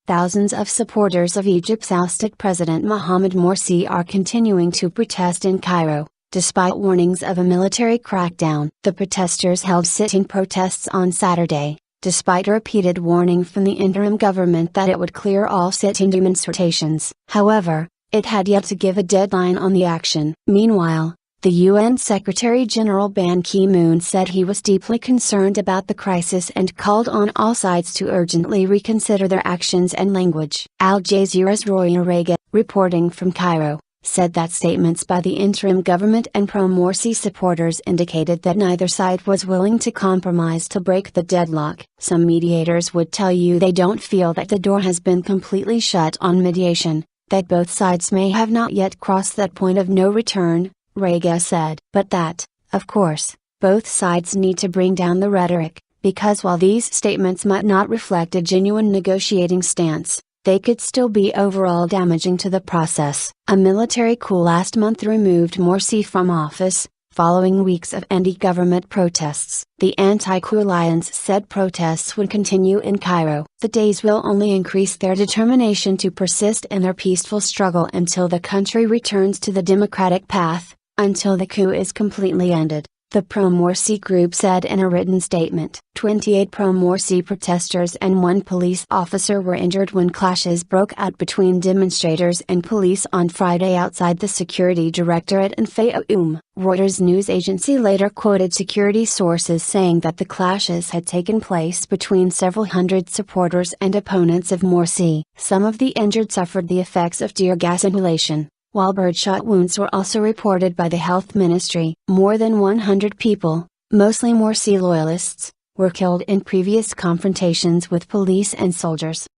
Thousands of supporters of Egypt's ousted President Mohamed Morsi are continuing to protest in Cairo, despite warnings of a military crackdown. The protesters held sitting protests on Saturday, despite a repeated warning from the interim government that it would clear all sitting demonstrations. However, it had yet to give a deadline on the action. Meanwhile, the UN Secretary-General Ban Ki-moon said he was deeply concerned about the crisis and called on all sides to urgently reconsider their actions and language. Al Jazeera's Rageh, reporting from Cairo, said that statements by the interim government and pro-Morsi supporters indicated that neither side was willing to compromise to break the deadlock. Some mediators would tell you they don't feel that the door has been completely shut on mediation, that both sides may have not yet crossed that point of no return, Rageh said. But that, of course, both sides need to bring down the rhetoric, because while these statements might not reflect a genuine negotiating stance, they could still be overall damaging to the process. A military coup last month removed Morsi from office, following weeks of anti-government protests. The anti-coup alliance said protests would continue in Cairo. The days will only increase their determination to persist in their peaceful struggle until the country returns to the democratic path, until the coup is completely ended, the pro-Morsi group said in a written statement. 28 pro-Morsi protesters and one police officer were injured when clashes broke out between demonstrators and police on Friday outside the security directorate in Fayoum. Reuters news agency later quoted security sources saying that the clashes had taken place between several hundred supporters and opponents of Morsi. Some of the injured suffered the effects of tear gas inhalation, while birdshot wounds were also reported by the health ministry. More than 100 people, mostly Morsi loyalists, were killed in previous confrontations with police and soldiers.